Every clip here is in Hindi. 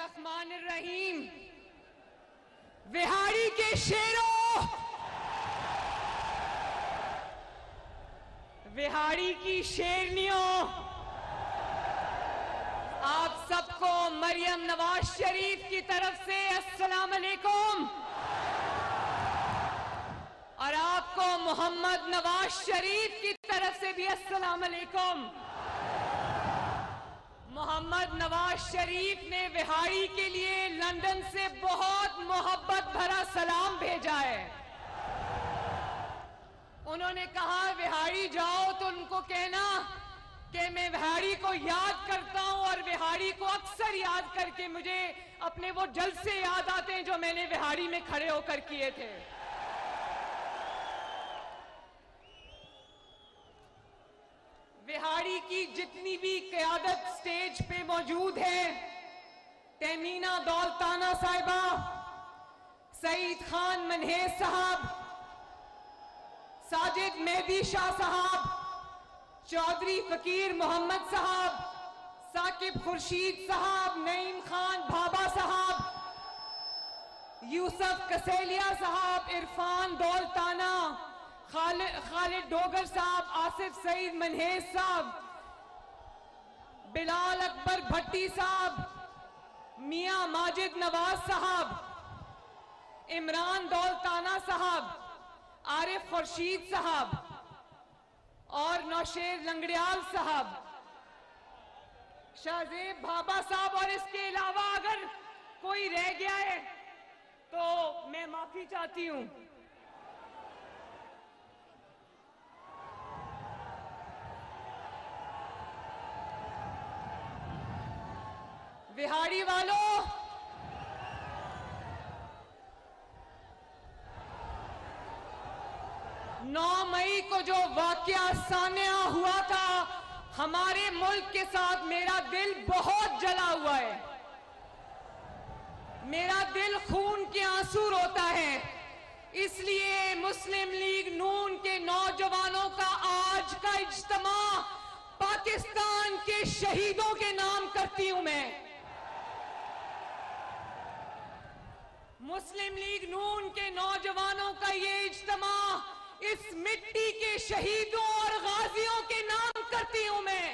बिस्मिल्लाहिर्रहमानिर्रहीम। विहाड़ी के शेरों, विहाड़ी की शेरनियों, आप सबको मरियम नवाज शरीफ की तरफ से अस्सलाम अलैकुम और आपको मोहम्मद नवाज शरीफ की तरफ से भी अस्सलाम अलैकुम। मोहम्मद नवाज शरीफ ने विहाड़ी के लिए लंदन से बहुत मोहब्बत भरा सलाम भेजा है। उन्होंने कहा विहाड़ी जाओ तो उनको कहना कि मैं विहाड़ी को याद करता हूं और विहाड़ी को अक्सर याद करके मुझे अपने वो जलसे याद आते हैं जो मैंने विहाड़ी में खड़े होकर किए थे। विहाड़ी की जितनी भी क़यादत स्टेज पे मौजूद है, तहमीना दौलताना साहिबा, सईद खान मनहेज साहब, साजिद मेहदी शाह साहब, चौधरी फकीर मोहम्मद साहब, साकिब खुर्शीद साहब, नईम खान भाबा साहब, यूसुफ कसेलिया साहब, इरफान दौलताना, खालिद डोगर साहब, आसिफ सईद मनहेज साहब, बिलाल अकबर भट्टी साहब, मियां माजिद नवाज साहब, इमरान दौलताना साहब, आरिफ खुर्शीद साहब और नौशेर लंगड़ियाल साहब, शाहजेब भाबा साहब, और इसके अलावा अगर कोई रह गया है तो मैं माफी चाहती हूं। विहाड़ी वालों, नौ मई को जो वाकया सामने हुआ था, हमारे मुल्क के साथ मेरा दिल बहुत जला हुआ है। मेरा दिल खून के आंसू रोता है। इसलिए मुस्लिम लीग नून के नौजवानों का आज का इज्तिमा पाकिस्तान के शहीदों के नाम करती हूं मैं। मुस्लिम लीग नून के नौजवानों का ये इज्तिमा इस मिट्टी के शहीदों और गाजियों के नाम करती हूं मैं।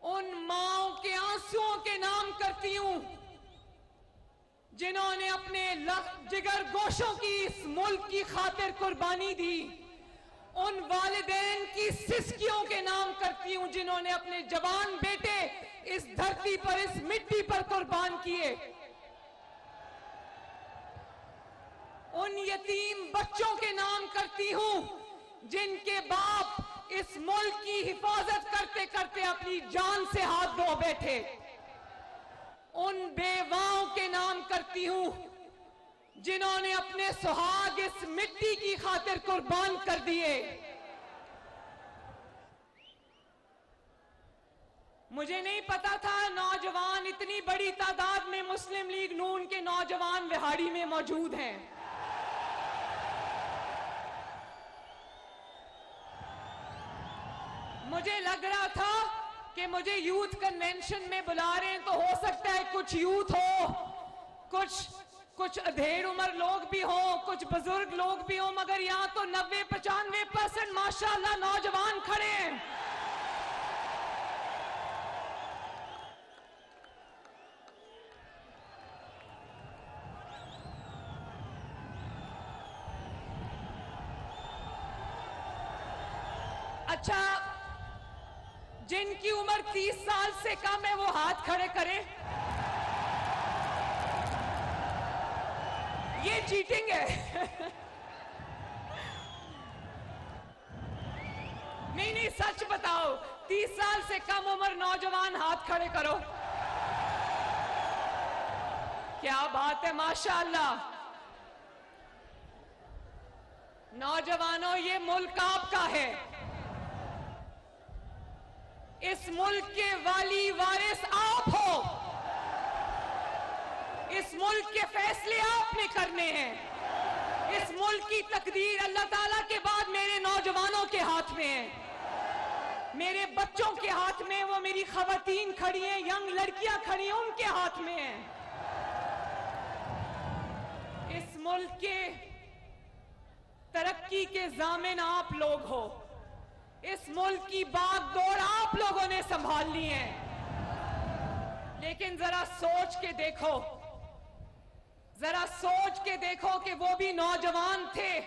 उन माओं के आंसुओं के नाम करती हूं जिन्होंने अपने जिगर गोशों की इस मुल्क की खातिर कुर्बानी दी। उन वालिदैन की सिसकियों के नाम करती हूं जिन्होंने अपने जवान बेटे इस धरती पर, इस मिट्टी पर कुर्बान किए। उन यतीम बच्चों के नाम करती हूं जिनके बाप इस मुल्क की हिफाजत करते करते अपनी जान से हाथ धो बैठे। उन बेवाओं के नाम करती हूं जिन्होंने अपने सुहाग इस मिट्टी की खातिर कुर्बान कर दिए। मुझे नहीं पता था नौजवान इतनी बड़ी तादाद में मुस्लिम लीग नून के नौजवान विहाड़ी में मौजूद हैं। मुझे लग रहा था कि मुझे यूथ कन्वेंशन में बुला रहे हैं तो हो सकता है कुछ यूथ हो, कुछ अधेड़ उम्र लोग भी हो, कुछ बुजुर्ग लोग भी हो, मगर यहां तो 90-95% माशाअल्लाह नौजवान खड़े हैं। अच्छा, जिनकी उम्र 30 साल से कम है वो हाथ खड़े करें। ये चीटिंग है। नहीं, सच बताओ, 30 साल से कम उम्र नौजवान हाथ खड़े करो। क्या बात है, माशाअल्लाह। नौजवानों, ये मुल्क आपका है। इस मुल्क के वाली वारिस आप हो। इस मुल्क के फैसले आपने करने हैं। इस मुल्क की तकदीर अल्लाह ताला के बाद मेरे नौजवानों के हाथ में है। मेरे बच्चों के हाथ में, वो मेरी खवातीन खड़ी हैं, यंग लड़कियां खड़ी हैं, उनके हाथ में है। इस मुल्क के तरक्की के जामिन आप लोग हो। इस मुल्क की बागडोर आप लोगों ने संभालनी है। लेकिन जरा सोच के देखो, जरा सोच के देखो कि वो भी नौजवान थे,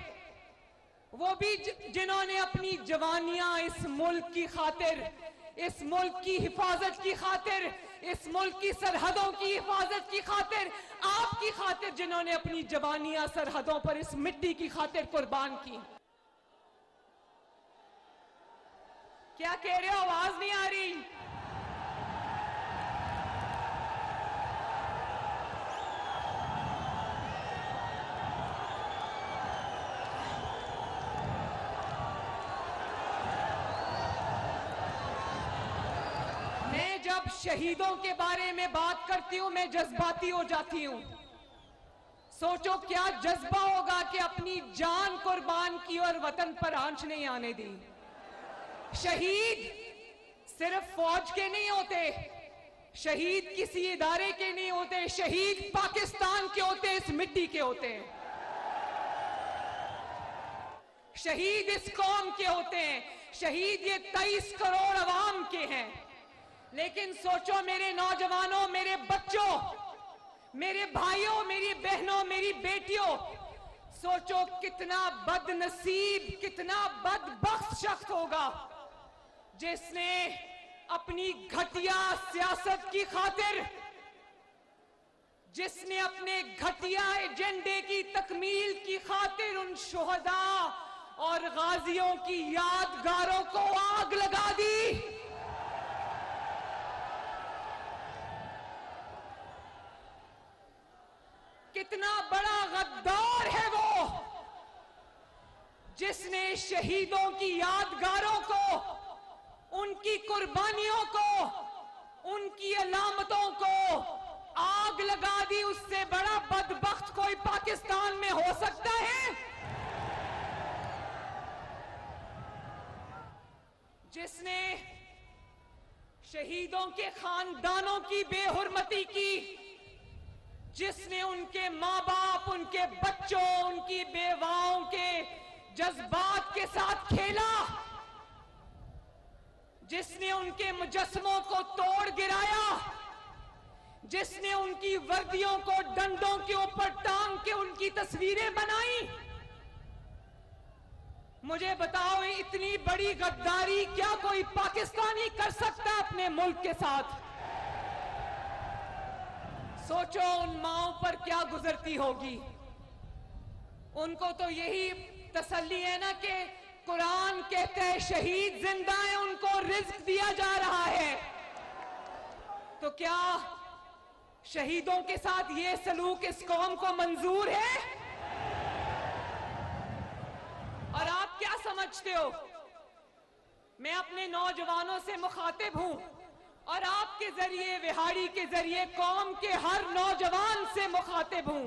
वो भी जिन्होंने अपनी जवानियां इस मुल्क की खातिर, इस मुल्क की हिफाजत की खातिर, इस मुल्क की सरहदों की हिफाजत की खातिर, आपकी खातिर जिन्होंने अपनी जवानियां सरहदों पर इस मिट्टी की खातिर कुर्बान की। क्या कह रहे हो? आवाज नहीं आ रही? जब शहीदों के बारे में बात करती हूं मैं जज्बाती हो जाती हूं। सोचो क्या जज्बा होगा कि अपनी जान कुर्बान की और वतन पर आंच नहीं आने दी। शहीद सिर्फ फौज के नहीं होते, शहीद किसी इदारे के नहीं होते, शहीद पाकिस्तान के होते, इस मिट्टी के होते हैं। शहीद इस कौम के होते हैं, शहीद ये 23 करोड़ अवाम के हैं। लेकिन सोचो मेरे नौजवानों, मेरे बच्चों, मेरे भाइयों, मेरी बहनों, मेरी बेटियों, सोचो कितना बदनसीब, कितना बदबख्त शख्स होगा जिसने अपनी घटिया सियासत की खातिर, जिसने अपने घटिया एजेंडे की तकमील की खातिर उन शुहदा और गाजियों की यादगारों को आग लगा दी। कितना बड़ा गद्दार है वो, जिसने शहीदों की यादगारों को, उनकी कुर्बानियों को, उनकी अलामतों को आग लगा दी। उससे बड़ा बदबख्त कोई पाकिस्तान में हो सकता है? जिसने शहीदों के खानदानों की बेहुरमती की, जिसने उनके माँ बाप, उनके बच्चों, उनकी बेवाओं के जज्बात के साथ खेला, जिसने उनके मुजस्समों को तोड़ गिराया, जिसने उनकी वर्दियों को डंडों के ऊपर टांग के उनकी तस्वीरें बनाई। मुझे बताओ, इतनी बड़ी गद्दारी क्या कोई पाकिस्तानी कर सकता है अपने मुल्क के साथ? सोचो उन माओं पर क्या गुजरती होगी। उनको तो यही तसल्ली है ना कि कुरान कहते हैं शहीद जिंदा है, उनको रिज्क दिया जा रहा है। तो क्या शहीदों के साथ ये सलूक इस कौम को मंजूर है? और आप क्या समझते हो? मैं अपने नौजवानों से मुखातिब हूं और आपके जरिए, विहाड़ी के जरिए कौम के हर नौजवान से मुखातिब हूं।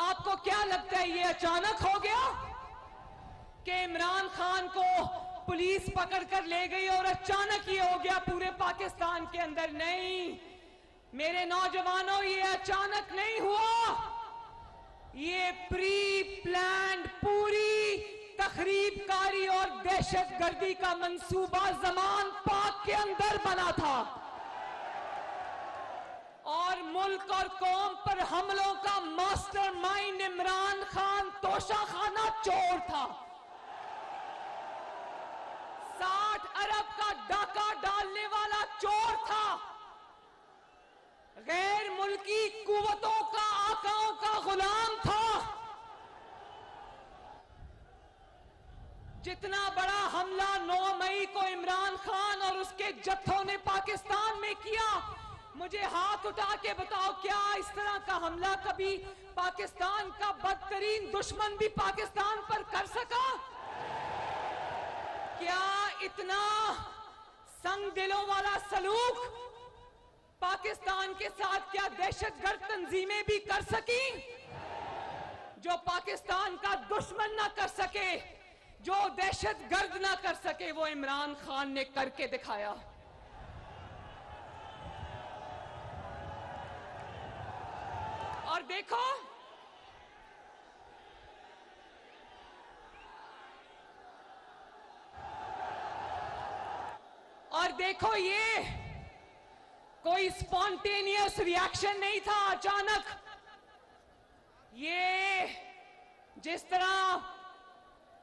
आपको क्या लगता है ये अचानक हो गया कि इमरान खान को पुलिस पकड़ कर ले गई और अचानक ये हो गया पूरे पाकिस्तान के अंदर? नहीं मेरे नौजवानों, ये अचानक नहीं हुआ। ये प्री प्लान्ड, पूरी तखरीबकारी और दहशतगर्दी का मंसूबा जमान पाक के अंदर बना था और मुल्क और कौम पर हमलों का मास्टरमाइंड इमरान खान तोशाखाना चोर था। 60 अरब का डाका डालने वाला चोर था। गैर मुल्की कुव्वतों का, आकाओं का गुलाम था। जितना बड़ा हमला 9 मई को इमरान खान और उसके जत्थों ने पाकिस्तान में किया, मुझे हाथ उठा के बताओ क्या इस तरह का हमला कभी पाकिस्तान का बदतरीन दुश्मन भी पाकिस्तान पर कर सका? क्या इतना संग दिलों वाला सलूक पाकिस्तान के साथ क्या दहशतगर्द तंजीमें भी कर सकी? जो पाकिस्तान का दुश्मन ना कर सके, जो दहशत गर्द ना कर सके वो इमरान खान ने करके दिखाया। और देखो ये कोई स्पॉन्टेनियस रिएक्शन नहीं था, अचानक। ये जिस तरह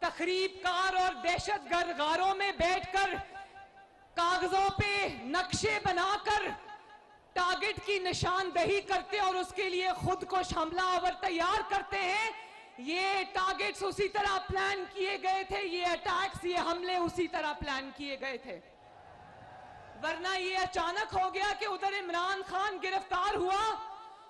तखरीबकार और दहशतगर्द गारों में बैठकर कागजों पे नक्शे बनाकर टारगेट की निशानदही करते और उसके लिए खुद को हमलावर तैयार करते हैं, ये टारगेट्स उसी तरह प्लान किए गए थे, ये अटैक्स, ये हमले उसी तरह प्लान किए गए थे। वरना ये अचानक हो गया कि उधर इमरान खान गिरफ्तार हुआ,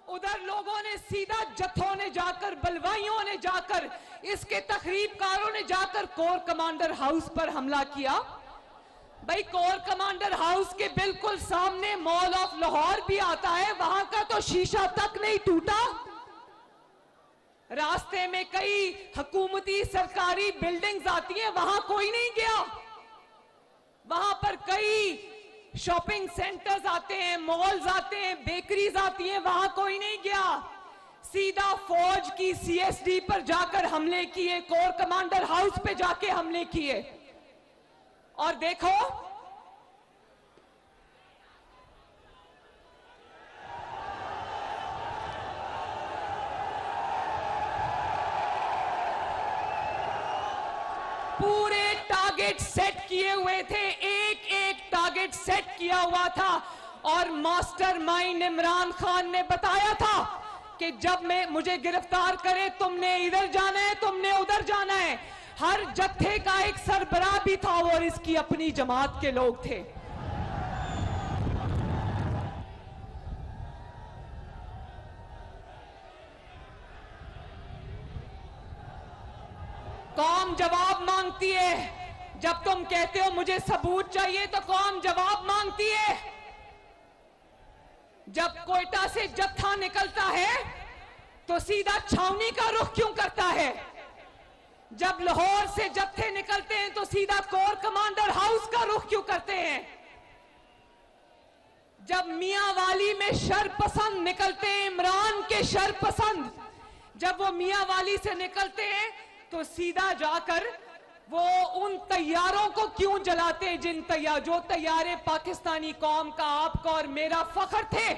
उधर लोगों ने सीधा, जत्थों ने जाकर, बलवाइयों ने जाकर, इसके तखरीबकारों ने जाकर कोर कमांडर हाउस पर हमला किया। भाई, कोर कमांडर हाउस के बिल्कुल सामने मॉल ऑफ लाहौर भी आता है, वहां का तो शीशा तक नहीं टूटा। रास्ते में कई हुकूमती सरकारी बिल्डिंग्स आती हैं, वहां कोई नहीं गया। वहां पर कई शॉपिंग सेंटर्स आते हैं, मॉल्स आते हैं, बेकरीज आती हैं, वहां कोई नहीं गया। सीधा फौज की सीएसडी पर जाकर हमले किए, कोर कमांडर हाउस पे जाके हमले किए। और देखो, पूरे टारगेट सेट किए हुए थे, एक एक टारगेट सेट किया हुआ था। और मास्टरमाइंड इमरान खान ने बताया था कि जब मुझे गिरफ्तार करे, तुमने इधर जाना है, तुमने उधर जाना है। हर जत्थे का एक सरबराह भी था और इसकी अपनी जमात के लोग थे। कौम जवाब मांगती है। जब तुम कहते हो मुझे सबूत चाहिए, तो कौम जवाब मांगती है। जब कोयटा से जत्था निकलता है तो सीधा छावनी का रुख क्यों करता है? जब लाहौर से जत्थे निकलते हैं तो सीधा कोर कमांडर हाउस का रुख क्यों करते हैं? जब मियांवाली में शरपसंद निकलते हैं, इमरान के शरपसंद, जब वो मियांवाली से निकलते हैं तो सीधा जाकर वो उन तैयारों को क्यों जलाते हैं जो तैयारे पाकिस्तानी कौम का, आपका और मेरा फख्र थे,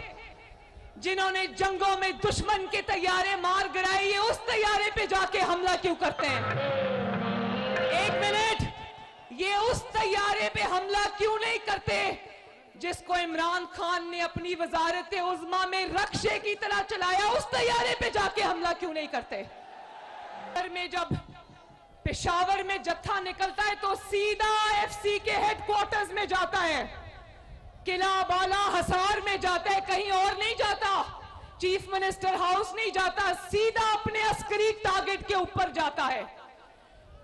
जिन्होंने जंगों में दुश्मन के तैयारे मार गिराए, ये उस तैयारे पे जाके हमला क्यों करते हैं? एक मिनट, ये उस तैयारे पे हमला क्यों नहीं करते जिसको इमरान खान ने अपनी वजारत उज़्मा में रक्शे की तरह चलाया? उस तैयारे पे जाके हमला क्यों नहीं करते? में जब पेशावर में जत्था निकलता है तो सीधा एफसी के हेडक्वार्टर्स में जाता है, किला बाला हसार में जाता है, कहीं और नहीं जाता। चीफ मिनिस्टर हाउस नहीं जाता, सीधा अपने अस्करी टारगेट के ऊपर जाता है।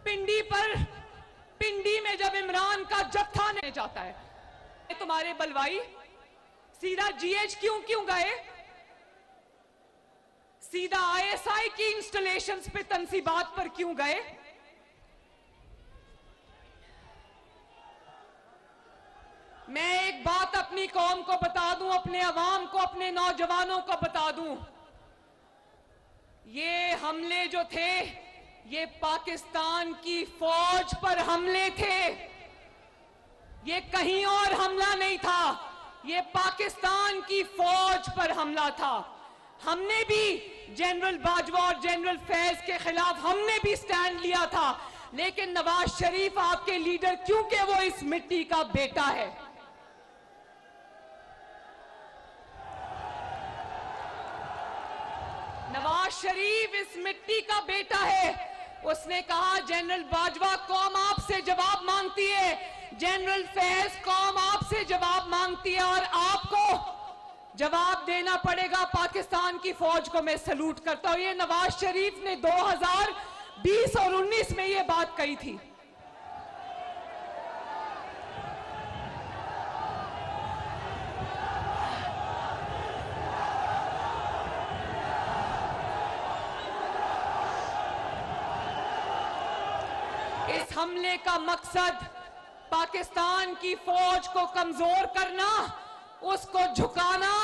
पिंडी में जब इमरान का जत्था नहीं जाता है, तुम्हारे बलवाई सीधा जीएच क्यों गए? सीधा आईएसआई की इंस्टॉलेशंस पे, तंसीबात पर क्यों गए? मैं एक बात अपनी कौम को बता दूं, अपने अवाम को, अपने नौजवानों को बता दूं, ये हमले जो थे, ये पाकिस्तान की फौज पर हमले थे, ये कहीं और हमला नहीं था, ये पाकिस्तान की फौज पर हमला था। हमने भी जनरल बाजवा और जनरल फैज के खिलाफ हमने भी स्टैंड लिया था, लेकिन नवाज शरीफ आपके लीडर, क्योंकि वो इस मिट्टी का बेटा है, नवाज शरीफ इस मिट्टी का बेटा है। उसने कहा जनरल बाजवा कौम आपसे जवाब मांगती है, जनरल फैज कौम आपसे जवाब मांगती है, और आपको जवाब देना पड़ेगा। पाकिस्तान की फौज को मैं सलूट करता हूं। ये नवाज शरीफ ने 2020 और 19 में ये बात कही थी। इस इस हमले का मकसद पाकिस्तान की फौज को कमजोर करना, उसको झुकाना,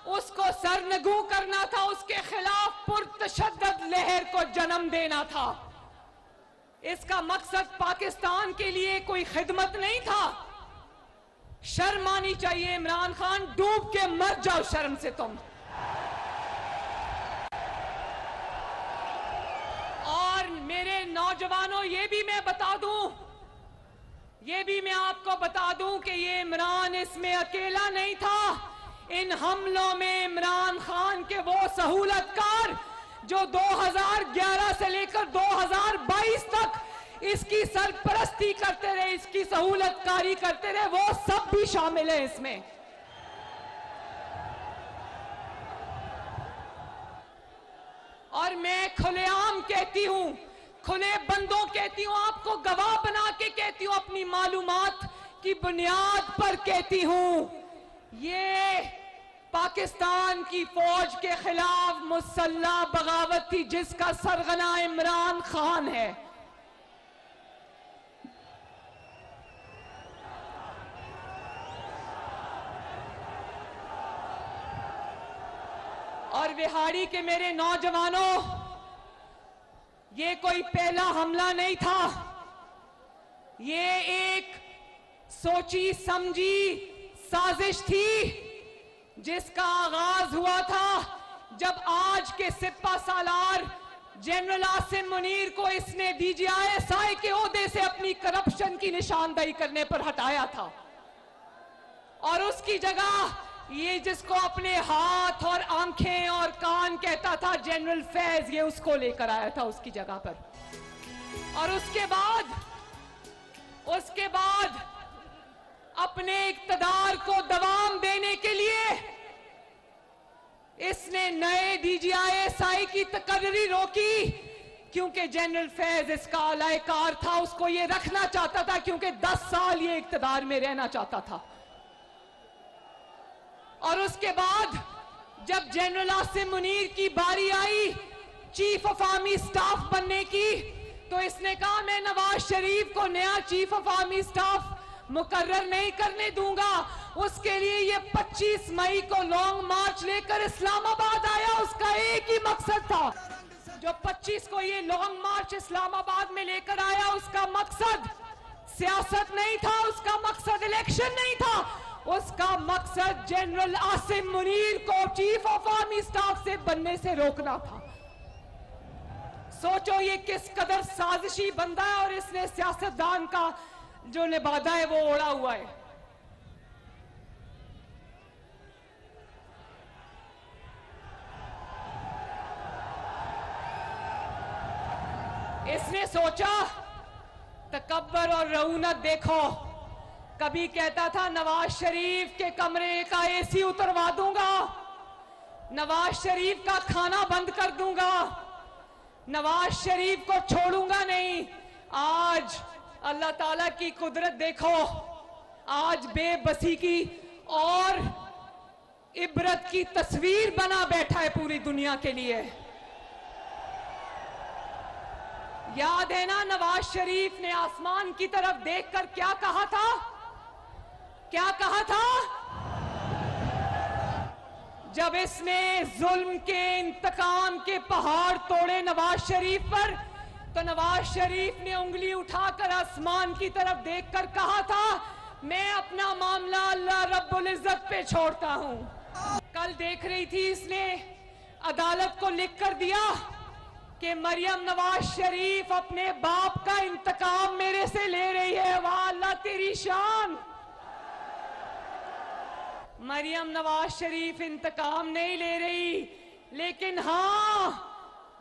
उसको सरनगू करना था, उसके खिलाफ पुरतशद्दद लहर को जन्म देना था। इसका मकसद पाकिस्तान के लिए कोई खिदमत नहीं था। शर्म आनी चाहिए इमरान खान, डूब के मर जाओ शर्म से तुम। और मेरे नौजवानों, ये भी मैं आपको बता दूं कि ये इमरान इसमें अकेला नहीं था। इन हमलों में इमरान खान के वो सहूलतकार जो 2011 से लेकर 2022 तक इसकी सरपरस्ती करते रहे, इसकी सहूलतकारी करते रहे, वो सब भी शामिल है इसमें। और मैं खुलेआम कहती हूं, खुले बंदों कहती हूं, आपको गवाह बना के कहती हूं, अपनी मालूमात की बुनियाद पर कहती हूं, ये पाकिस्तान की फौज के खिलाफ मुसल्लह बगावत थी जिसका सरगना इमरान खान है। और बिहाड़ी के मेरे नौजवानों, ये कोई पहला हमला नहीं था। ये एक सोची समझी साजिश थी जिसका आगाज हुआ था जब आज के सिपा सालार जनरल आसिम मुनीर को इसने DGI के ओहदे से अपनी करप्शन की निशानदेही करने पर हटाया था। और उसकी जगह ये जिसको अपने हाथ और आंखें और कान कहता था जनरल फैज, ये उसको लेकर आया था उसकी जगह पर। और उसके बाद अपने इक्तदार को दवाम देने के लिए इसने नए DGI की तकर्री रोकी, क्योंकि जनरल फैज इसका अलायकार था, उसको ये रखना चाहता था, क्योंकि 10 साल ये इक्तदार में रहना चाहता था। और उसके बाद जब जनरल आसिम मुनीर की बारी I chief of army staff बनने की, तो इसने कहा मैं नवाज शरीफ को नया चीफ ऑफ आर्मी स्टाफ मुकर्रर नहीं करने दूंगा। उसके लिए ये 25 मई को लॉन्ग मार्च लेकर इस्लामाबाद आया। उसका एक ही मकसद था, जो 25 को ये लॉन्ग मार्च इस्लामाबाद में लेकर आया, उसका मकसद सियासत नहीं था, उसका मकसद इलेक्शन नहीं था, उसका मकसद जनरल आसिम मुनीर को चीफ ऑफ आर्मी स्टाफ से बनने से रोकना था। सोचो ये किस कदर साजिशी बंदा है, और इसने सियासतदान का जो लिबादा है वो ओढ़ा हुआ है। इसने सोचा तकब्बर और रऊनत देखो, कभी कहता था नवाज शरीफ के कमरे का AC उतरवा दूंगा, नवाज शरीफ का खाना बंद कर दूंगा, नवाज शरीफ को छोड़ूंगा नहीं। आज अल्लाह ताला की कुदरत देखो, आज बेबसी की और इबरत की तस्वीर बना बैठा है पूरी दुनिया के लिए। याद है ना, नवाज शरीफ ने आसमान की तरफ देखकर क्या कहा था? क्या कहा था? जब इसने जुल्म के इंतकाम के पहाड़ तोड़े नवाज शरीफ पर, तो नवाज शरीफ ने उंगली उठाकर आसमान की तरफ देखकर कहा था मैं अपना मामला अल्लाह रब्बुल इज्जत पे छोड़ता हूं। कल देख रही थी, इसने अदालत को लिख कर दिया कि मरियम नवाज शरीफ अपने बाप का इंतकाम मेरे से ले रही है। वाह अल्लाह तेरी शान। मरियम नवाज शरीफ इंतकाम नहीं ले रही, लेकिन हाँ,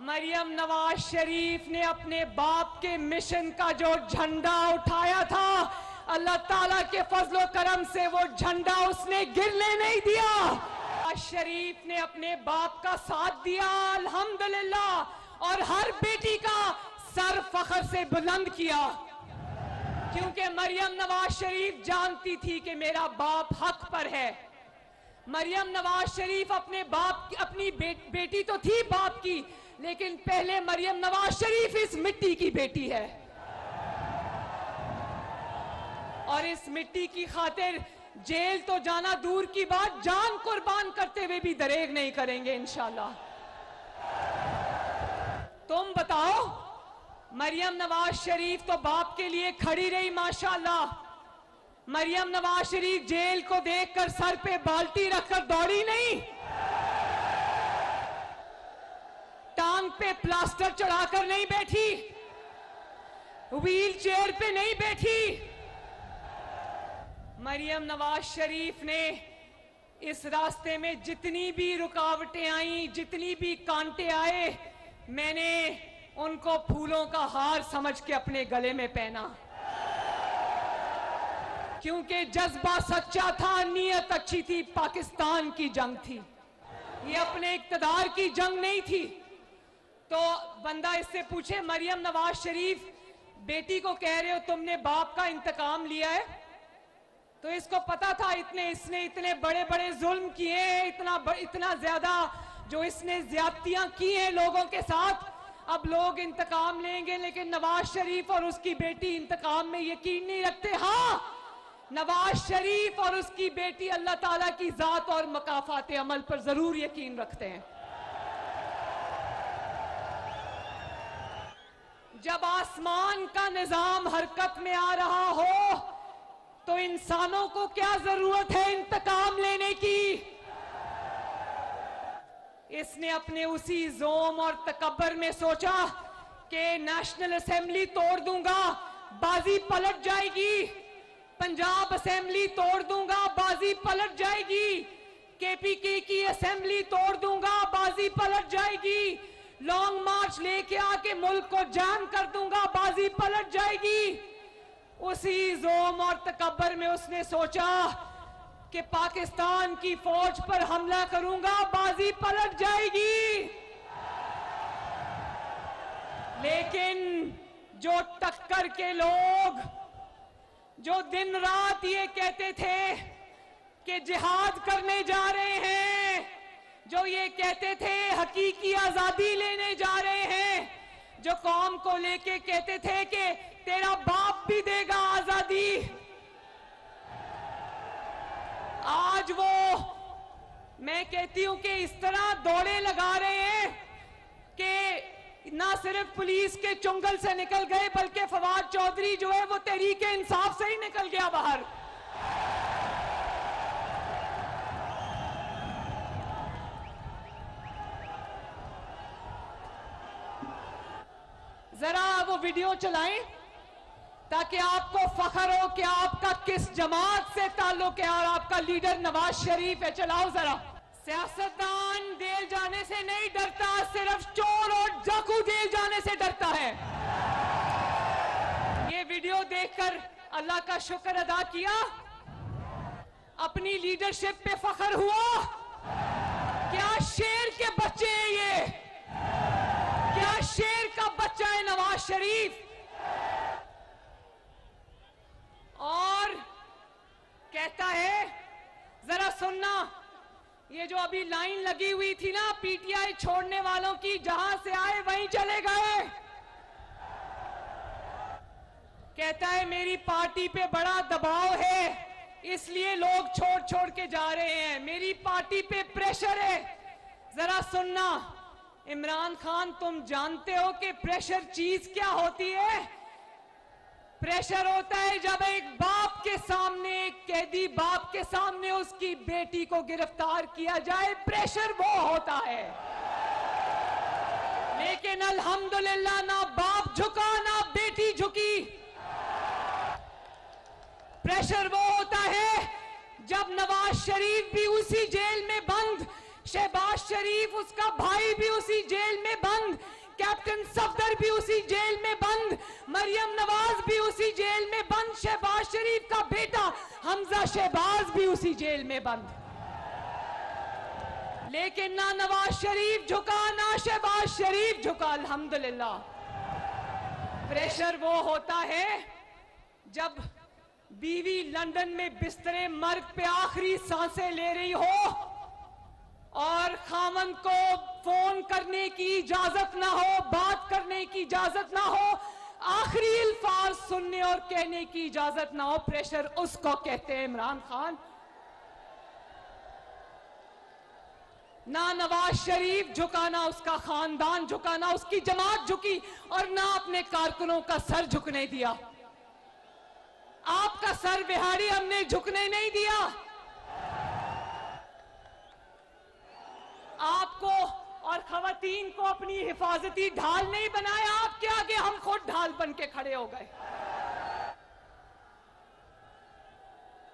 मरियम नवाज शरीफ ने अपने बाप के मिशन का जो झंडा उठाया था, अल्लाह ताला के फजलो करम से वो झंडा उसने गिरने नहीं दिया। नवाज शरीफ ने अपने बाप का साथ दिया अल्हम्दुलिल्लाह, और हर बेटी का सर फख्र से बुलंद किया, क्योंकि मरियम नवाज शरीफ जानती थी कि मेरा बाप हक पर है। मरियम नवाज शरीफ अपने बाप की, अपनी बेटी तो थी बाप की, लेकिन पहले मरियम नवाज शरीफ इस मिट्टी की बेटी है। और इस मिट्टी की खातिर जेल तो जाना दूर की बात, जान कुर्बान करते हुए भी दरेग नहीं करेंगे इंशाल्लाह। तुम बताओ, मरियम नवाज शरीफ तो बाप के लिए खड़ी रही माशाल्लाह। मरियम नवाज शरीफ जेल को देखकर सर पे बाल्टी रखकर दौड़ी नहीं, टांग पे प्लास्टर चढ़ाकर नहीं बैठी, व्हील चेयर पे नहीं बैठी। मरियम नवाज शरीफ ने इस रास्ते में जितनी भी रुकावटें आई, जितनी भी कांटे आए, मैंने उनको फूलों का हार समझ के अपने गले में पहना, क्योंकि जज्बा सच्चा था, नीयत अच्छी थी। पाकिस्तान की जंग थी, ये अपने इक्तदार की जंग नहीं थी। तो बंदा इससे पूछे, मरियम नवाज शरीफ बेटी को कह रहे हो तुमने बाप का इंतकाम लिया है, तो इसको पता था इसने इतने बड़े बड़े जुल्म किए हैं, इतना ज्यादा जो इसने ज्यादतियां की हैं लोगों के साथ, अब लोग इंतकाम लेंगे। लेकिन नवाज शरीफ और उसकी बेटी इंतकाम में यकीन नहीं रखते। हाँ, नवाज शरीफ और उसकी बेटी अल्लाह ताला की जात और मकाफात अमल पर जरूर यकीन रखते हैं। जब आसमान का निजाम हरकत में आ रहा हो तो इंसानों को क्या जरूरत है इंतकाम लेने की। इसने अपने उसी जोम और तकब्बर में सोचा कि नेशनल असेंबली तोड़ दूंगा, बाजी पलट जाएगी, पंजाब असेंबली तोड़ दूंगा, बाजी पलट जाएगी, केपीके की असेंबली तोड़ दूंगा, बाजी पलट जाएगी, लॉन्ग मार्च लेके आके मुल्क को जाम कर दूंगा, बाजी पलट जाएगी। उसी जोम और तकब्बर में उसने सोचा कि पाकिस्तान की फौज पर हमला करूंगा, बाजी पलट जाएगी। लेकिन जो टक्कर के लोग जो दिन रात ये कहते थे कि जिहाद करने जा रहे हैं, जो ये कहते थे हकीकी आजादी लेने जा रहे हैं, जो कौम को लेके कहते थे कि तेरा बाप भी देगा आजादी, आज वो मैं कहती हूं कि इस तरह दौड़े लगा रहे हैं कि ना सिर्फ पुलिस के चुंगल से निकल गए बल्कि फवाद चौधरी जो है वो तहरीके इंसाफ से ही निकल गया बाहर। जरा वो वीडियो चलाएं ताकि आपको फख्र हो कि आपका किस जमात से ताल्लुक है और आपका लीडर नवाज शरीफ है। चलाओ जरा। सियासतदान जेल जाने से नहीं डरता, सिर्फ चोर और डाकू जेल जाने से डरता है। ये वीडियो देखकर अल्लाह का शुक्र अदा किया, अपनी लीडरशिप पे फख्र हुआ। क्या शेर के बच्चे हैं ये, क्या शेर का बच्चा है नवाज शरीफ। और कहता है, जरा सुनना, ये जो अभी लाइन लगी हुई थी ना पीटीआई छोड़ने वालों की, जहां से आए वहीं चले गए। कहता है मेरी पार्टी पे बड़ा दबाव है इसलिए लोग छोड़ छोड़ के जा रहे हैं, मेरी पार्टी पे प्रेशर है। जरा सुनना इमरान खान, तुम जानते हो कि प्रेशर चीज क्या होती है? प्रेशर होता है जब एक बाप के सामने, एक कैदी बाप के सामने उसकी बेटी को गिरफ्तार किया जाए, प्रेशर वो होता है। लेकिन अल्हम्दुलिल्लाह ना बाप झुका ना बेटी झुकी। प्रेशर वो होता है जब नवाज शरीफ भी उसी जेल में बंद, शहबाज शरीफ उसका भाई भी उसी जेल में बंद, कैप्टन सफदर भी उसी जेल में बंद, मरियम नवाज भी उसी जेल में बंद, शहबाज शरीफ का बेटा हमजा शहबाज भी उसी जेल में बंद। लेकिन ना नवाज शरीफ झुका ना शहबाज शरीफ झुका, अल्हम्दुलिल्लाह। प्रेशर वो होता है जब बीवी लंदन में बिस्तरे मर्ग पे आखिरी सांसें ले रही हो और खामन को फोन करने की इजाजत ना हो, बात करने की इजाजत ना हो, आखिरी अल्फाज सुनने और कहने की इजाजत ना हो, प्रेशर उसको कहते हैं इमरान खान। ना नवाज शरीफ झुका, ना उसका खानदान झुका, ना उसकी जमात झुकी और ना अपने कारकुनों का सर झुकने दिया। आपका सर बिहारी हमने झुकने नहीं दिया। आपको और खवातीन को अपनी हिफाजती ढाल नहीं बनाया, आपके आगे हम खुद ढाल बन के खड़े हो गए।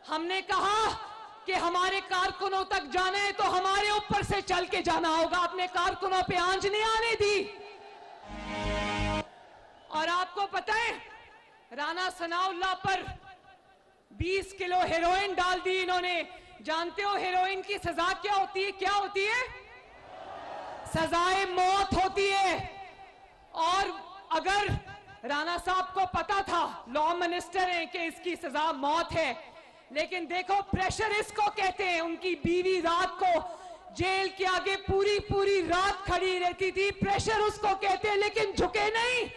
हमने कहा कि हमारे कारकुनों तक जाना है तो हमारे ऊपर से चल के जाना होगा, अपने कारकुनों पे आंच नहीं आने दी। और आपको पता है, राना सनाउल्लाह पर 20 किलो हेरोइन डाल दी इन्होंने। जानते हो हेरोइन की सजा क्या होती है? क्या होती है? सजाए मौत होती है। और अगर राणा साहब को पता था, लॉ मिनिस्टर हैं, कि इसकी सजा मौत है, लेकिन देखो प्रेशर इसको कहते हैं। उनकी बीवी रात को जेल के आगे पूरी पूरी रात खड़ी रहती थी, प्रेशर उसको कहते हैं, लेकिन झुके नहीं।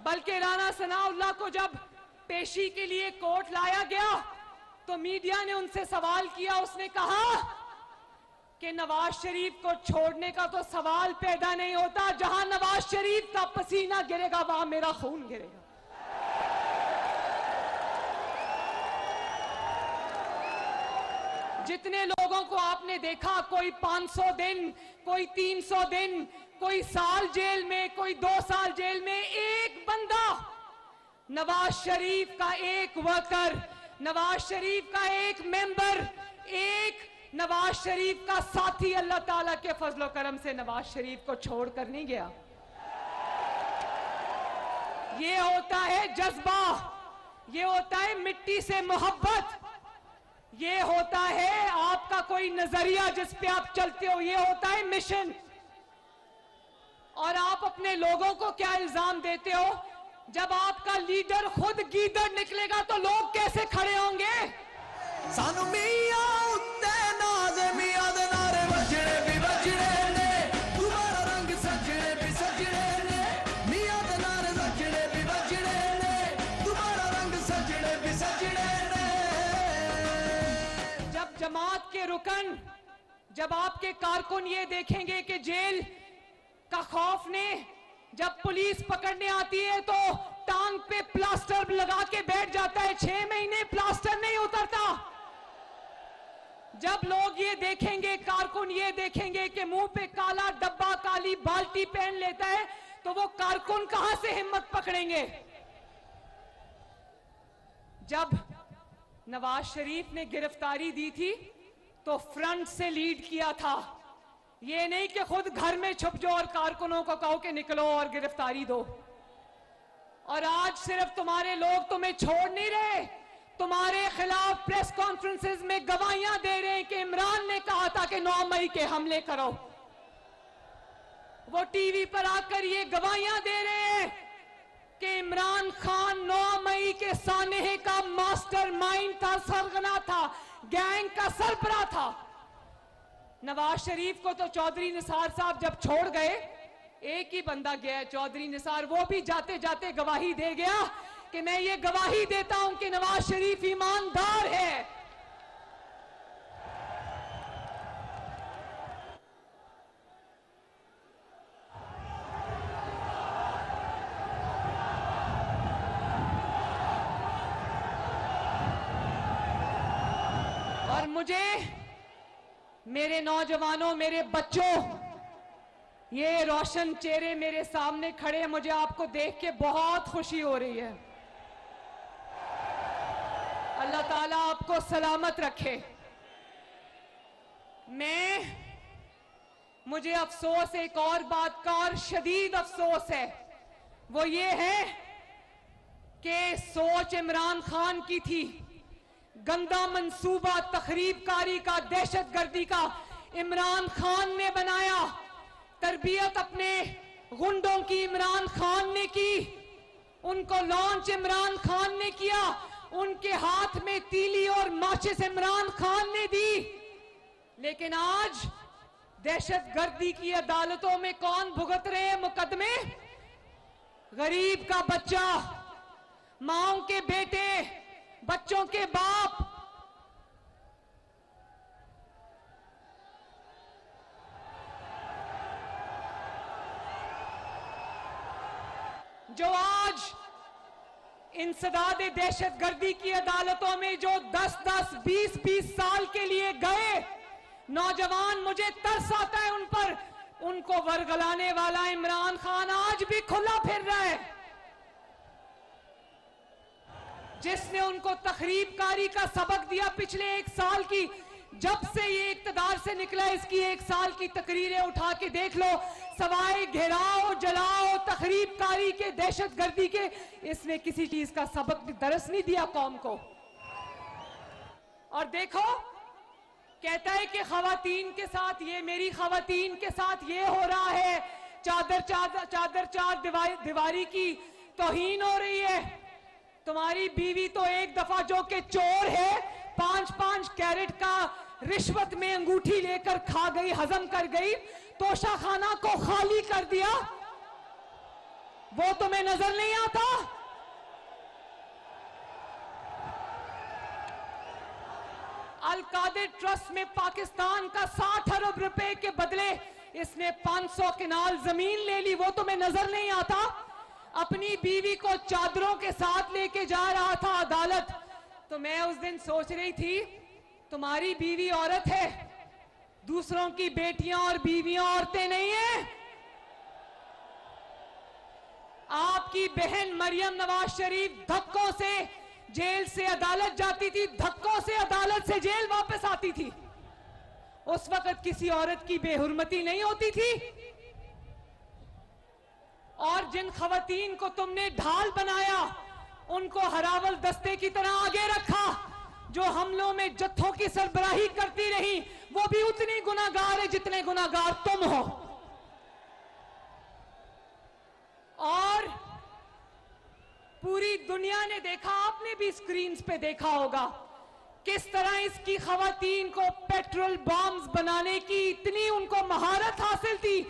बल्कि राणा सनाउल्लाह को जब पेशी के लिए कोर्ट लाया गया तो मीडिया ने उनसे सवाल किया। उसने कहा कि नवाज शरीफ को छोड़ने का तो सवाल पैदा नहीं होता, जहां नवाज शरीफ का पसीना गिरेगा वहां मेरा खून गिरेगा। जितने लोगों को आपने देखा, कोई 500 दिन, कोई 300 दिन, कोई साल जेल में, कोई 2 साल जेल में, एक बंदा नवाज शरीफ का एक वर्कर, नवाज शरीफ का एक मेंबर, एक नवाज शरीफ का साथी अल्लाह ताला के फजलो करम से नवाज शरीफ को छोड़कर नहीं गया। ये होता है जज्बा, ये होता है मिट्टी से मोहब्बत, ये होता है आपका कोई नजरिया जिस पे आप चलते हो, ये होता है मिशन। और आप अपने लोगों को क्या इल्जाम देते हो? जब आपका लीडर खुद गीदड़ निकलेगा तो लोग कैसे खड़े होंगे? सानू मियां उत्ते नाज मियां दे नारे वजने भी वजने ने, तुम्हारा रंग सजने भी सजने ने, मियां दे नारे वजने भी वजने ने, तुम्हारा रंग सजने भी सजने ने। जब जमात के रुकन, जब आपके कारकुन ये देखेंगे कि जेल का खौफ ने, जब पुलिस पकड़ने आती है तो टांग पे प्लास्टर लगा के बैठ जाता है, 6 महीने प्लास्टर नहीं उतरता। जब लोग ये देखेंगे, कारकुन ये देखेंगे कि मुंह पे काला डब्बा, काली बाल्टी पहन लेता है, तो वो कारकुन कहां से हिम्मत पकड़ेंगे? जब नवाज शरीफ ने गिरफ्तारी दी थी तो फ्रंट से लीड किया था, ये नहीं कि खुद घर में छुप जाओ और कारकुनों को कहो कि निकलो और गिरफ्तारी दो। और आज सिर्फ तुम्हारे लोग तुम्हें छोड़ नहीं रहे, तुम्हारे खिलाफ प्रेस कॉन्फ्रेंसेस में गवाहियां दे रहे हैं कि इमरान ने कहा था कि 9 मई के हमले करो। वो टीवी पर आकर ये गवाहियां दे रहे हैं कि इमरान खान 9 मई के सानहे का मास्टरमाइंड था, सरगना था, गैंग का सरबराह था। नवाज शरीफ को तो चौधरी निसार साहब जब छोड़ गए, एक ही बंदा गया, चौधरी निसार, वो भी जाते जाते गवाही दे गया कि मैं ये गवाही देता हूं कि नवाज शरीफ ईमानदार है। और मुझे, मेरे नौजवानों, मेरे बच्चों, ये रोशन चेहरे मेरे सामने खड़े हैं, मुझे आपको देख के बहुत खुशी हो रही है। अल्लाह ताला आपको सलामत रखे। मुझे अफसोस एक और बात का, और शदीद अफसोस है, वो ये है कि सोच इमरान खान की थी, गंदा मंसूबा तखरीबकारी का, दहशतगर्दी का इमरान खान ने बनाया, तरबियत अपने गुंडों की इमरान खान ने की, उनको लॉन्च इमरान खान ने किया, उनके हाथ में तीली और माचिस इमरान खान ने दी। लेकिन आज दहशतगर्दी की अदालतों में कौन भुगत रहे हैं मुकदमे? गरीब का बच्चा, माओं के बेटे, बच्चों के बाप, जो आज इंसदाद दहशतगर्दी की अदालतों में जो 10-10, 20-20 साल के लिए गए नौजवान, मुझे तरस आता है उन पर। उनको वरगलाने वाला इमरान खान आज भी खुला फिर रहा है। जिसने उनको तखरीबकारी का सबक दिया पिछले 1 साल की, जब से ये इक्तदार से निकला, इसकी 1 साल की तकरीरें उठा के देख लो, सवाए घेराव, जलाओ, तखरीबकारी के, दहशतगर्दी के, इसने किसी चीज का सबक भी दरस नहीं दिया कौम को। और देखो, कहता है कि खवातीन के साथ ये, मेरी खवातीन के साथ ये हो रहा है, चादर दीवारी की तौहीन हो रही है। तुम्हारी बीवी तो एक दफा जो कि चोर है, 5-5 कैरेट का रिश्वत में अंगूठी लेकर खा गई, हजम कर गई, तोशा खाना को खाली कर दिया, वो तुम्हें नजर नहीं आता? अल कादिर ट्रस्ट में पाकिस्तान का 60 अरब रुपए के बदले इसने 500 कनाल जमीन ले ली, वो तुम्हें नजर नहीं आता? अपनी बीवी को चादरों के साथ लेके जा रहा था अदालत, तो मैं उस दिन सोच रही थी, तुम्हारी बीवी औरत है, दूसरों की बेटियां और बीवियां औरतें नहीं है। आपकी बहन मरियम नवाज शरीफ धक्कों से जेल से अदालत जाती थी, धक्कों से अदालत से जेल वापस आती थी। उस वक्त किसी औरत की बेहुरमती नहीं होती थी। और जिन खवातीन को तुमने ढाल बनाया, उनको हरावल दस्ते की तरह आगे रखा, जो हमलों में जत्थों की सरबराही करती रही, वो भी उतनी गुनाहगार है जितने गुनाहगार तुम हो। और पूरी दुनिया ने देखा, आपने भी स्क्रीन्स पे देखा होगा, किस तरह इसकी खवातीन को पेट्रोल बॉम्ब्स बनाने की इतनी उनको महारत हासिल थी।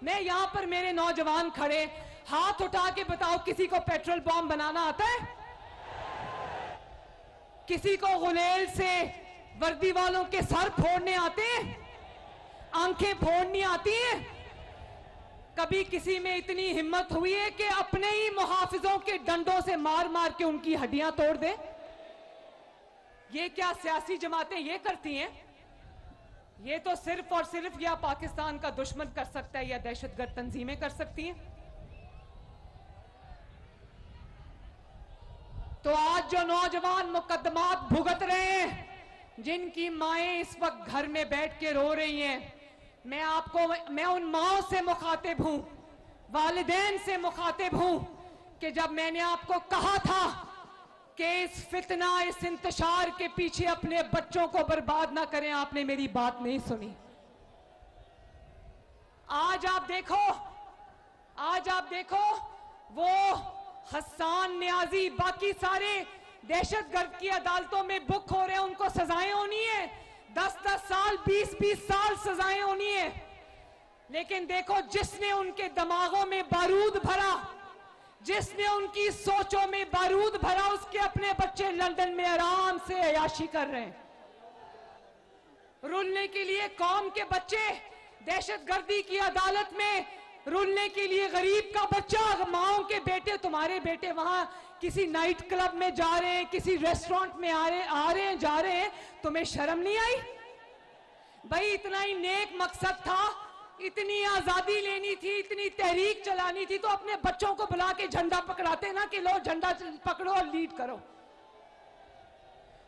मैं यहां पर, मेरे नौजवान खड़े, हाथ उठा के बताओ, किसी को पेट्रोल बॉम्ब बनाना आता है? किसी को गुलेल से वर्दी वालों के सर फोड़ने आते हैं? आंखें फोड़नी आती हैं? कभी किसी में इतनी हिम्मत हुई है कि अपने ही मुहाफिजों के डंडों से मार मार के उनकी हड्डियां तोड़ दे? ये क्या सियासी जमातें ये करती हैं? ये तो सिर्फ और सिर्फ या पाकिस्तान का दुश्मन कर सकता है, या दहशतगर्द तंजीमें कर सकती हैं। तो आज जो नौजवान मुकदमात भुगत रहे हैं, जिनकी माएं इस वक्त घर में बैठ के रो रही हैं, मैं उन माओं से मुखातिब हूं, वालिदैन से मुखातिब हूं, कि जब मैंने आपको कहा था कि इस फितना, इस इंतशार के पीछे अपने बच्चों को बर्बाद ना करें, आपने मेरी बात नहीं सुनी। आज आप देखो वो हसन न्याजी, बाकी सारे दहशतगर्द की अदालतों में बुक हो रहे हैं, उनको सजाएं होनी है, 10-10 साल, 20-20 साल सजाएं होनी है। लेकिन देखो, जिसने उनके दिमागों में बारूद भरा, जिसने उनकी सोचों में बारूद भरा, उसके अपने बच्चे लंदन में आराम से अयाशी कर रहे हैं। रुलने के लिए कौम के बच्चे दहशतगर्दी की अदालत में, रुलने के लिए गरीब का बच्चा, माओं के बेटे, तुम्हारे बेटे वहां किसी नाइट क्लब में जा रहे हैं, किसी रेस्टोरेंट में आ रहे हैं, जा रहे हैं, तुम्हें शर्म नहीं आई? भाई इतना ही नेक मकसद था, इतनी आजादी लेनी थी, इतनी तहरीक चलानी थी, तो अपने बच्चों को बुला के झंडा पकड़ाते ना, कि लो झंडा पकड़ो और लीड करो।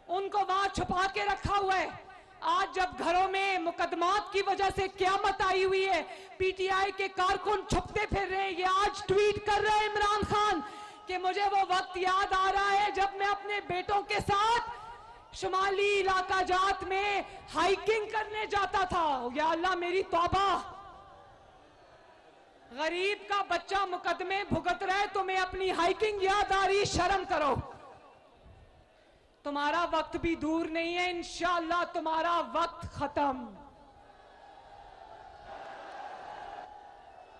उनको वहां छुपा के रखा हुआ है। आज जब घरों में मुकदमात की वजह से क़यामत आई हुई है, पीटीआई के कारकुन छुपते फिर रहे हैं। ये आज ट्वीट कर रहे हैं इमरान खान कि मुझे वो वक्त याद आ रहा है जब मैं अपने बेटों के साथ शुमाली इलाका जात में हाइकिंग करने जाता था। या अल्लाह मेरी तौबा, गरीब का बच्चा मुकदमे भुगत रहा है, तुम्हें अपनी हाइकिंग याद आ रही, शर्म करो। तुम्हारा वक्त भी दूर नहीं है, इंशाअल्लाह तुम्हारा वक्त खत्म।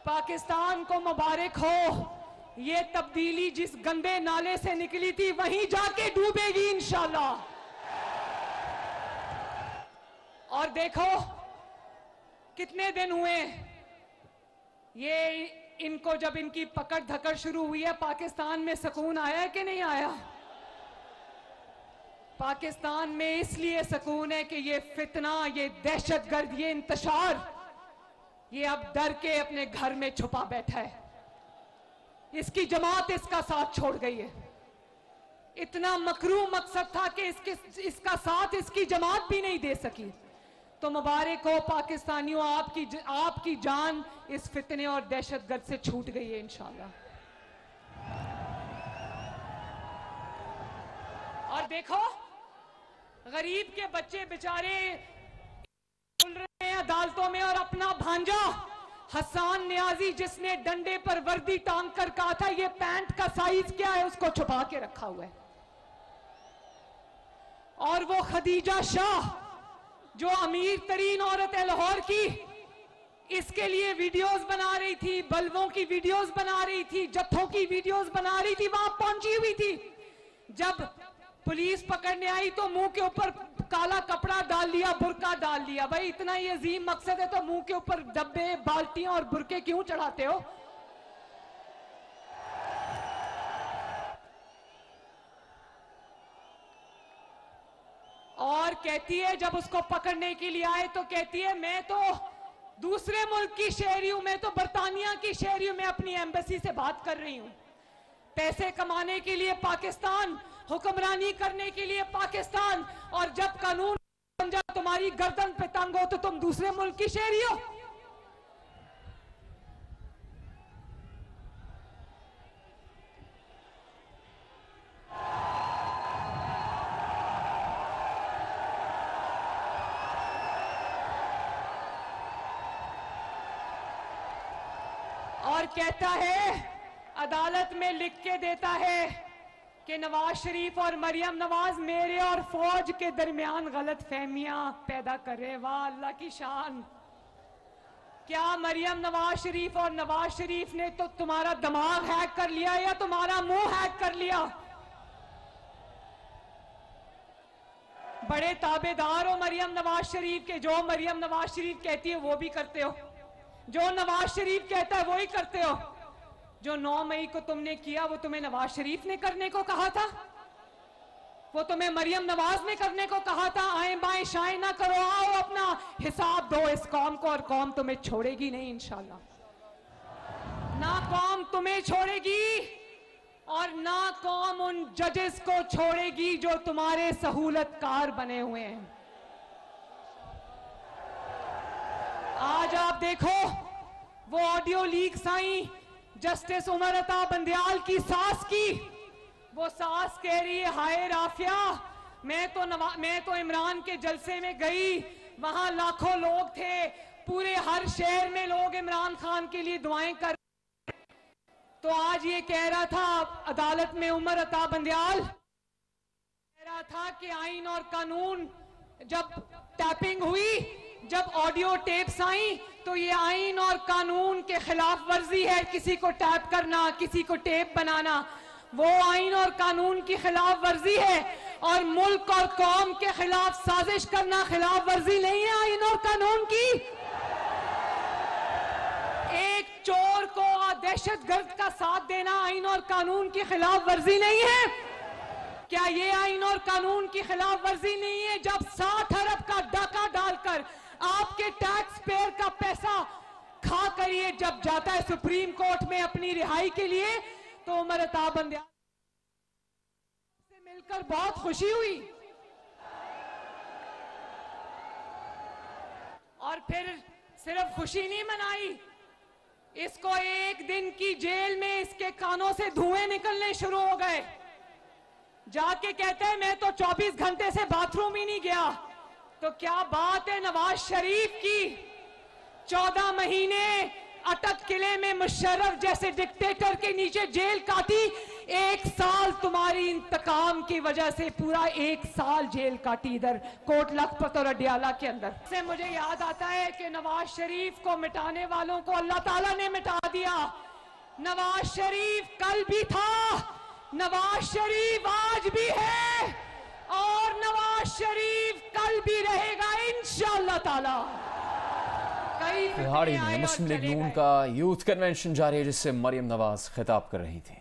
पाकिस्तान को मुबारक हो, ये तब्दीली जिस गंदे नाले से निकली थी वहीं जाके डूबेगी इंशाल्लाह। और देखो कितने दिन हुए ये इनको, जब इनकी पकड़ धकड़ शुरू हुई है, पाकिस्तान में सुकून आया है कि नहीं आया? पाकिस्तान में इसलिए सुकून है कि ये फितना, ये दहशतगर्द, ये इंतशार, ये अब डर के अपने घर में छुपा बैठा है। इसकी जमात इसका साथ छोड़ गई है। इतना मकरू मकसद था कि इसका साथ इसकी जमात भी नहीं दे सकी। तो मुबारक हो पाकिस्तानियों, आपकी जान इस फितने और दहशतगर्द से छूट गई है इंशाल्लाह। और देखो गरीब के बच्चे बेचारे खुल रहे हैं अदालतों में, और अपना भांजा हसन नियाजी जिसने डंडे पर वर्दी टांग कर कहा था ये पैंट का साइज क्या है, उसको छुपा के रखा हुआ है। और वो खदीजा शाह जो अमीर तरीन औरत है लाहौर की, इसके लिए वीडियोस बना रही थी, बल्बों की वीडियोस बना रही थी, जत्थों की वीडियोस बना रही थी, वहां पहुंची हुई थी। जब पुलिस पकड़ने आई तो मुंह के ऊपर काला कपड़ा डाल लिया, बुरका डाल लिया। भाई इतना ही अजीम मकसद है तो मुंह के ऊपर डब्बे, बाल्टियां और बुरके क्यों चढ़ाते हो? और कहती है, जब उसको पकड़ने के लिए आए तो कहती है मैं तो दूसरे मुल्क की शहरी हूं, मैं तो बरतानिया की शहरी हूं, मैं अपनी एम्बेसी से बात कर रही हूं। पैसे कमाने के लिए पाकिस्तान, हुक्मरानी करने के लिए पाकिस्तान, और जब कानून तुम्हारी गर्दन पे तंग हो तो तुम दूसरे मुल्क की शहरी हो। और कहता है, अदालत में लिख के देता है कि नवाज शरीफ और मरियम नवाज मेरे और फौज के दरमियान गलत फहमियां पैदा कर रहे। वाह अल्लाह की शान। क्या मरियम नवाज शरीफ और नवाज शरीफ ने तो तुम्हारा दिमाग हैक कर लिया या तुम्हारा मुंह हैक कर लिया? बड़े ताबेदार हो मरियम नवाज शरीफ के, जो मरियम नवाज शरीफ कहती है वो भी करते हो, जो नवाज शरीफ कहता है वो ही करते हो। जो 9 मई को तुमने किया वो तुम्हें नवाज शरीफ ने करने को कहा था, वो तुम्हें मरियम नवाज ने करने को कहा था। आए बाएं शाएं ना करो, आओ अपना हिसाब दो इस कौम को, और कौम तुम्हें छोड़ेगी नहीं इंशाल्लाह। ना कौम तुम्हें छोड़ेगी और ना कौम उन जजेस को छोड़ेगी जो तुम्हारे सहूलतकार बने हुए हैं। आज आप देखो वो ऑडियो लीक्स आई जस्टिस उमर अता बंदयाल की सास की। वो सास कह रही है, हाय राफिया, मैं तो इमरान के जलसे में गई, वहां लाखों लोग थे, पूरे हर शहर में लोग इमरान खान के लिए दुआएं कर। तो आज ये कह रहा था अदालत में उमर अता बंदयाल कह रहा था कि आइन और कानून, जब टैपिंग हुई, जब ऑडियो टेप्स आई, तो ये आइन और कानून के खिलाफ वर्जी है किसी को टैप करना, किसी को टेप बनाना। वो आइन और कानून की खिलाफ वर्जी है, और मुल्क और कौम के खिलाफ साजिश करना खिलाफ वर्जी नहीं है आइन और कानून की। एक चोर को दहशतगर्द का साथ देना आइन और कानून की खिलाफ वर्जी नहीं है। क्या ये आइन और कानून की खिलाफ वर्जी नहीं है जब 60 अरब का डाका डालकर आपके टैक्स पेयर का पैसा खा कर ये जब जाता है सुप्रीम कोर्ट में अपनी रिहाई के लिए? तो उमर अता बंदयाल से मिलकर बहुत खुशी हुई, और फिर सिर्फ खुशी नहीं मनाई, इसको एक दिन की जेल में इसके कानों से धुएं निकलने शुरू हो गए। जाके कहते हैं मैं तो 24 घंटे से बाथरूम ही नहीं गया। तो क्या बात है नवाज शरीफ की, 14 महीने अटक किले में मुशर्रफ जैसे डिक्टेटर के नीचे जेल काटी, 1 साल तुम्हारी इंतकाम की वजह से पूरा 1 साल जेल काटी इधर कोट लखपत और अडियाला के अंदर। से मुझे याद आता है कि नवाज शरीफ को मिटाने वालों को अल्लाह ताला ने मिटा दिया, नवाज शरीफ कल भी था, नवाज शरीफ आज भी है और नवाज शरीफ कल भी रहेगा इंशाअल्लाह ताला। तिहाड़ी में मुस्लिम लीग नून का यूथ कन्वेंशन जारी है, जिससे मरियम नवाज खिताब कर रही थी।